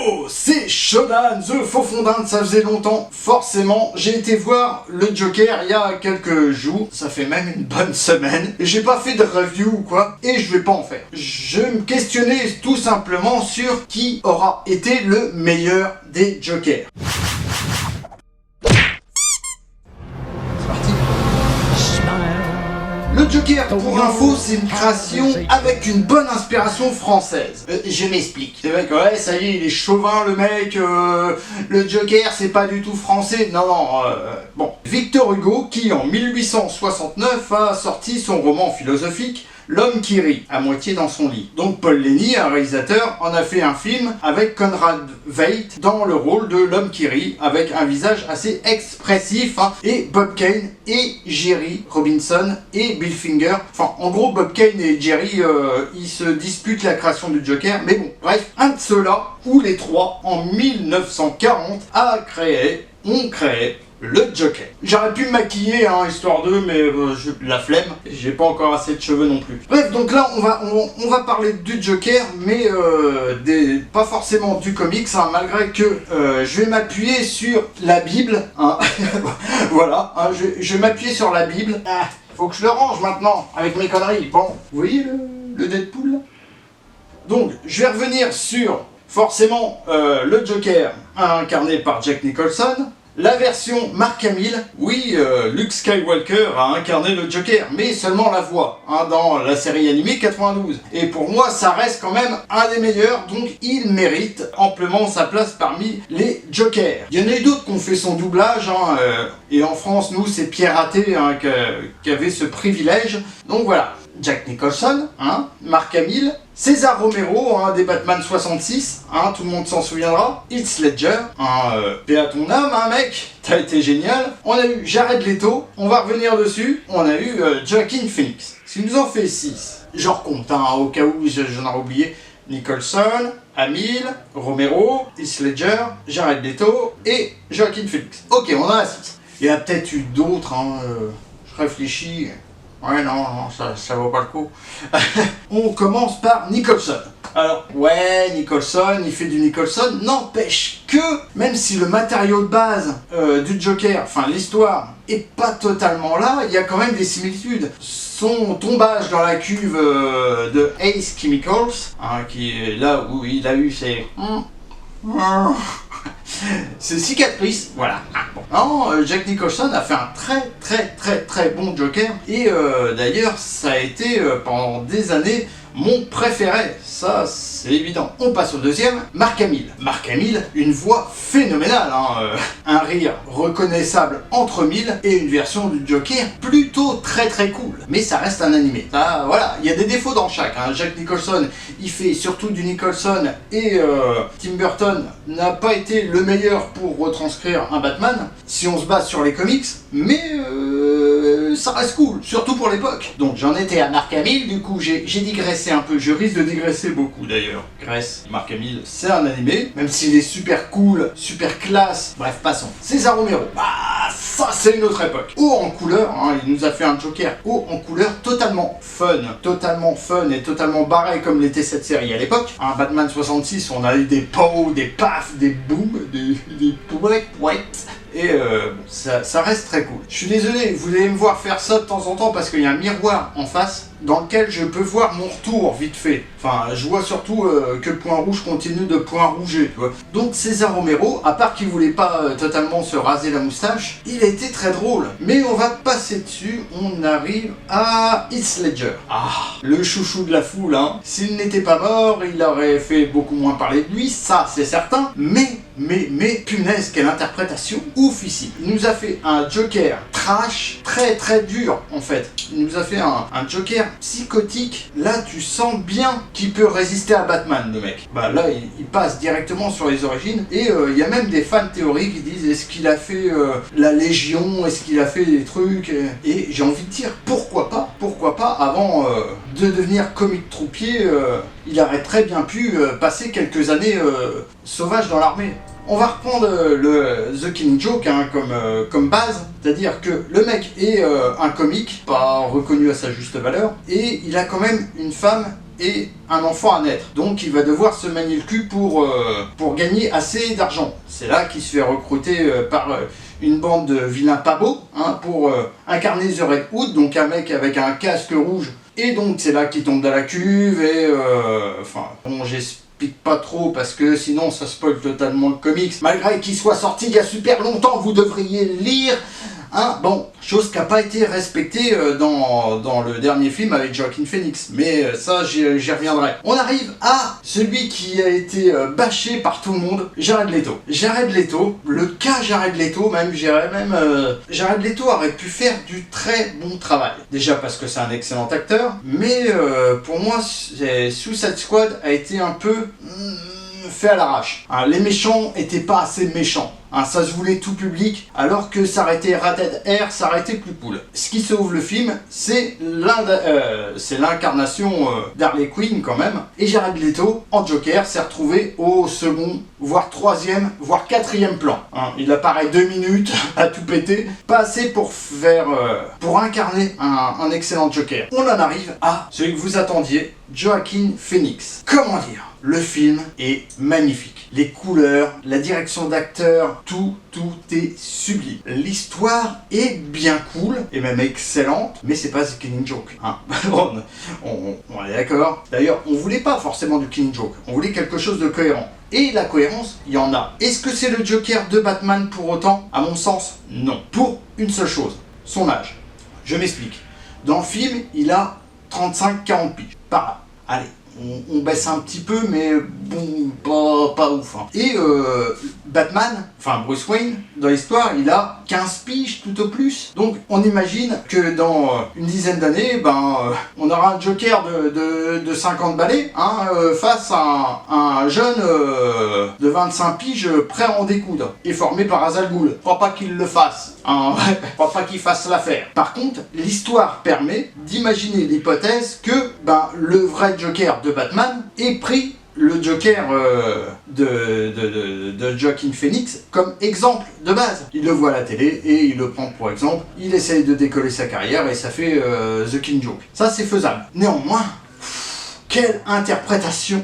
Yo, c'est Shodan, The Faux-Fondin, ça faisait longtemps, forcément. J'ai été voir le Joker il y a quelques jours, ça fait même une bonne semaine. J'ai pas fait de review ou quoi, et je vais pas en faire. Je me questionnais tout simplement sur qui aura été le meilleur des Jokers. Le Joker, pour info, c'est une création avec une bonne inspiration française. Je m'explique. C'est vrai que ouais, ça y est, il est chauvin le mec, le Joker c'est pas du tout français. Non, bon. Victor Hugo, qui en 1869 a sorti son roman philosophique L'homme qui rit, à moitié dans son lit. Donc Paul Lény, un réalisateur, en a fait un film avec Conrad Veidt dans le rôle de l'homme qui rit, avec un visage assez expressif, hein, et Bob Kane et Jerry Robinson et Bill Finger. Enfin, en gros, Bob Kane et Jerry, ils se disputent la création du Joker, mais bon, bref, un de ceux-là, ou les trois, en 1940, ont créé le Joker. J'aurais pu me maquiller, hein, histoire d'eux, mais la flemme, j'ai pas encore assez de cheveux non plus. Bref, donc là, on va parler du Joker, mais pas forcément du comics, hein, malgré que je vais m'appuyer sur la Bible, hein. Voilà, hein, je vais m'appuyer sur la Bible. Ah, faut que je le range maintenant, avec mes conneries. Bon, vous voyez le Deadpool là? Donc, je vais revenir sur, forcément, le Joker, incarné par Jack Nicholson. La version Mark Hamill, oui, Luke Skywalker a incarné le Joker, mais seulement la voix, hein, dans la série animée 92. Et pour moi, ça reste quand même un des meilleurs, donc il mérite amplement sa place parmi les Jokers. Il y en a eu d'autres qui ont fait son doublage, hein, et en France, nous, c'est Pierre Athé, hein, qui avait ce privilège. Donc voilà, Jack Nicholson, hein, Mark Hamill, César Romero, hein, des Batman 66, hein, tout le monde s'en souviendra, Heath Ledger, hein, paix à ton âme, hein, mec, t'as été génial. On a eu Jared Leto, on va revenir dessus, on a eu Joaquin Phoenix. Ce qui nous en fait 6. Je recompte, hein, au cas où j'en aurais oublié. Nicholson, Hamill, Romero, Heath Ledger, Jared Leto et Joaquin Phoenix. Ok, on en a 6. Il y a peut-être eu d'autres, hein, je réfléchis. Ouais, non, ça vaut pas le coup. On commence par Nicholson. Alors, ouais, Nicholson, il fait du Nicholson. N'empêche que, même si le matériau de base du Joker, enfin l'histoire, est pas totalement là, il y a quand même des similitudes. Son tombage dans la cuve de Ace Chemicals, hein, qui est là où il a eu ses... C'est cicatrice, voilà. Bon. Non, Jack Nicholson a fait un très bon Joker, et d'ailleurs ça a été pendant des années mon préféré, ça c'est évident. On passe au deuxième, Mark Hamill. Mark Hamill, une voix phénoménale, hein, un rire reconnaissable entre mille et une version du Joker plutôt très cool. Mais ça reste un animé. Ça, voilà, il y a des défauts dans chaque. Hein. Jack Nicholson, il fait surtout du Nicholson, et Tim Burton n'a pas été le meilleur pour retranscrire un Batman, si on se base sur les comics, mais ça reste cool, surtout pour l'époque. Donc j'en étais à Mark Hamill, du coup j'ai digressé un peu, je risque de digresser beaucoup d'ailleurs. Grèce, Mark Hamill, c'est un animé, même s'il est super cool, super classe, bref, passons. César Romero, bah ça c'est une autre époque. Haut en couleur, hein, il nous a fait un Joker haut en couleur, totalement fun et totalement barré comme l'était cette série à l'époque. Un Batman 66, on a eu des pows, des pafs, des booms, des ouais. Et ça reste très cool. Je suis désolé, vous allez me voir faire ça de temps en temps parce qu'il y a un miroir en face dans lequel je peux voir mon retour vite fait. Enfin, je vois surtout que le point rouge continue de point rouger, tu vois. Donc César Romero, à part qu'il voulait pas totalement se raser la moustache, il a été très drôle. Mais on va passer dessus, on arrive à Heath Ledger. Ah, le chouchou de la foule, hein. S'il n'était pas mort, il aurait fait beaucoup moins parler de lui, ça c'est certain. Mais punaise, quelle interprétation oufissime. Il nous a fait un Joker trash, très dur en fait. Il nous a fait un Joker psychotique. Là tu sens bien qu'il peut résister à Batman, le mec. Bah là il passe directement sur les origines, et il y a même des fans théoriques qui disent est-ce qu'il a fait la Légion, est-ce qu'il a fait des trucs, et j'ai envie de dire pourquoi pas avant de devenir comique troupier, il aurait très bien pu passer quelques années sauvages dans l'armée. On va reprendre le The Killing Joke, hein, comme base, c'est-à-dire que le mec est un comique, pas reconnu à sa juste valeur, et il a quand même une femme et un enfant à naître. Donc il va devoir se manier le cul pour gagner assez d'argent. C'est là qu'il se fait recruter par une bande de vilains pas beaux pour incarner The Red Hood, donc un mec avec un casque rouge. Et donc c'est là qu'il tombe dans la cuve et enfin bon, j'explique pas trop parce que sinon ça spoil totalement le comics. Malgré qu'il soit sorti il y a super longtemps, vous devriez le lire. Bon, chose qui n'a pas été respectée dans le dernier film avec Joaquin Phoenix, mais ça j'y reviendrai. On arrive à celui qui a été bâché par tout le monde, Jared Leto. Jared Leto, le cas Jared Leto, Jared Leto aurait pu faire du très bon travail. Déjà parce que c'est un excellent acteur, mais pour moi Suicide Squad a été un peu fait à l'arrache. Les méchants étaient pas assez méchants. Ça se voulait tout public, alors que ça aurait été Rated R, ça aurait été plus cool. Ce qui sauve le film, c'est l'incarnation d'Harley Quinn quand même. Et Jared Leto, en Joker, s'est retrouvé au second, voire troisième, voire quatrième plan. Il apparaît 2 minutes à tout péter, pas assez pour incarner un excellent Joker. On en arrive à celui que vous attendiez, Joaquin Phoenix. Comment dire ? Le film est magnifique. Les couleurs, la direction d'acteur, tout est sublime. L'histoire est bien cool, et même excellente, mais c'est pas The Killing Joke. On est d'accord. D'ailleurs, on voulait pas forcément du Killing Joke, on voulait quelque chose de cohérent. Et la cohérence, il y en a. Est-ce que c'est le Joker de Batman pour autant ? À mon sens, non. Pour une seule chose, son âge. Je m'explique. Dans le film, il a 35-40 piges. Par là. Allez. On baisse un petit peu, mais bon, pas ouf. Et Batman, enfin Bruce Wayne, dans l'histoire, il a 15 piges tout au plus. Donc on imagine que dans une dizaine d'années, on aura un Joker de 50 balais face à un jeune de 25 piges prêt à en découdre et formé par Ra's al Ghul. Je crois pas qu'il le fasse. Je crois pas qu'il fasse l'affaire. Par contre, l'histoire permet d'imaginer l'hypothèse que le vrai Joker de Batman ait pris le Joker de Joaquin Phoenix comme exemple de base. Il le voit à la télé et il le prend pour exemple. Il essaye de décoller sa carrière et ça fait The Killing Joke. Ça c'est faisable. Néanmoins, quelle interprétation.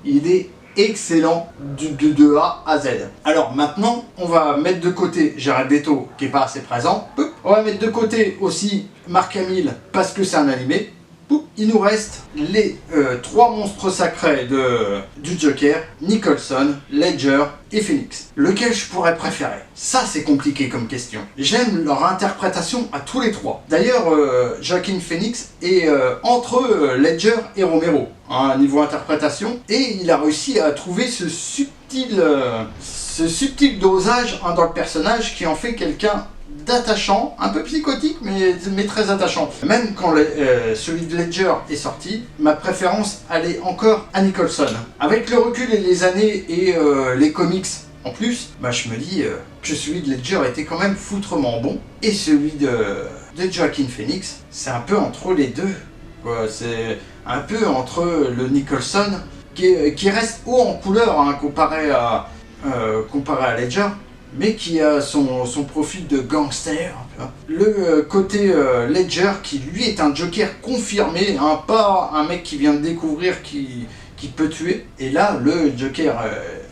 Il est excellent de A à Z. Alors maintenant, on va mettre de côté Jared Leto qui est pas assez présent. On va mettre de côté aussi Mark Hamill parce que c'est un animé. Il nous reste les 3 monstres sacrés du Joker, Nicholson, Ledger et Phoenix. Lequel je pourrais préférer ? Ça c'est compliqué comme question. J'aime leur interprétation à tous les 3. D'ailleurs, Joaquin Phoenix est entre Ledger et Romero, niveau interprétation, et il a réussi à trouver ce subtil dosage dans le personnage qui en fait quelqu'un d'attachant, un peu psychotique mais très attachant. Même quand celui de Ledger est sorti, ma préférence allait encore à Nicholson. Avec le recul et les années et les comics en plus, je me dis que celui de Ledger était quand même foutrement bon, et celui de Joaquin Phoenix, c'est un peu entre les deux. C'est un peu entre le Nicholson qui reste haut en couleur comparé à Ledger, mais qui a son profil de gangster. Le côté Ledger qui lui est un Joker confirmé, pas un mec qui vient de découvrir qui peut tuer. Et là le Joker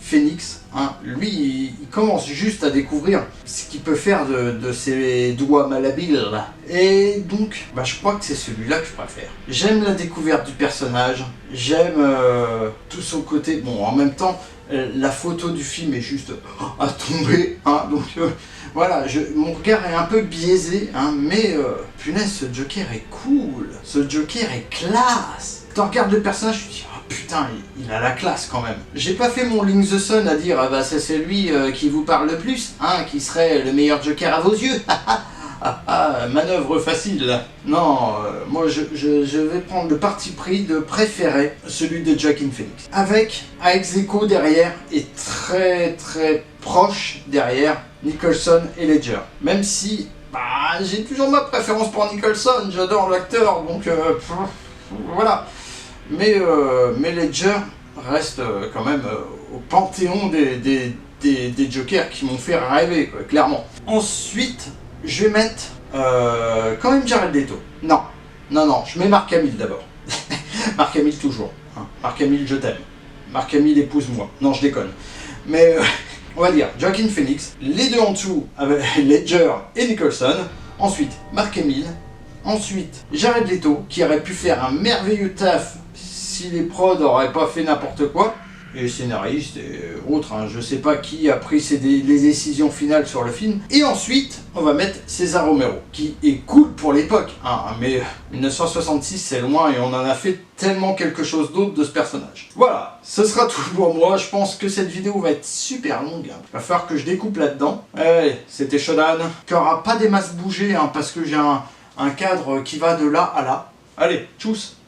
Phoenix, lui il commence juste à découvrir ce qu'il peut faire de ses doigts malhabiles. Et donc je crois que c'est celui-là que je préfère. J'aime la découverte du personnage, j'aime tout son côté. Bon, en même temps la photo du film est juste à tomber, donc voilà, mon regard est un peu biaisé, mais punaise, ce Joker est cool, ce Joker est classe. Tu regardes le personnage, tu te dis putain, il a la classe quand même. J'ai pas fait mon Link the Sun à dire c'est celui qui vous parle le plus, qui serait le meilleur Joker à vos yeux. Manœuvre facile. Non, moi je vais prendre le parti pris de préférer celui de Joaquin Phoenix. Avec ex aequo derrière et très très proche derrière Nicholson et Ledger. Même si j'ai toujours ma préférence pour Nicholson, j'adore l'acteur, donc voilà. Mais Ledger reste quand même au panthéon des Jokers qui m'ont fait rêver, clairement. Ensuite, je vais mettre quand même Jared Leto. Non, je mets Mark Hamill d'abord. Marc Hamill toujours. Hein. Marc Hamill, je t'aime. Marc Hamill, épouse-moi. Non, je déconne. Mais on va dire Joaquin Phoenix, les deux en dessous avec Ledger et Nicholson. Ensuite, Marc Hamill. Ensuite, Jared Leto, qui aurait pu faire un merveilleux taf si les prods n'auraient pas fait n'importe quoi. Et les scénaristes et autres, hein, je sais pas qui a pris les décisions finales sur le film. Et ensuite, on va mettre César Romero, qui est cool pour l'époque, hein, mais 1966 c'est loin et on en a fait tellement quelque chose d'autre de ce personnage. Voilà, ce sera tout pour moi, je pense que cette vidéo va être super longue, hein. Il va falloir que je découpe là-dedans. Allez, c'était Shodan, qui aura pas des masses bougées, hein, parce que j'ai un cadre qui va de là à là. Allez, tchuss!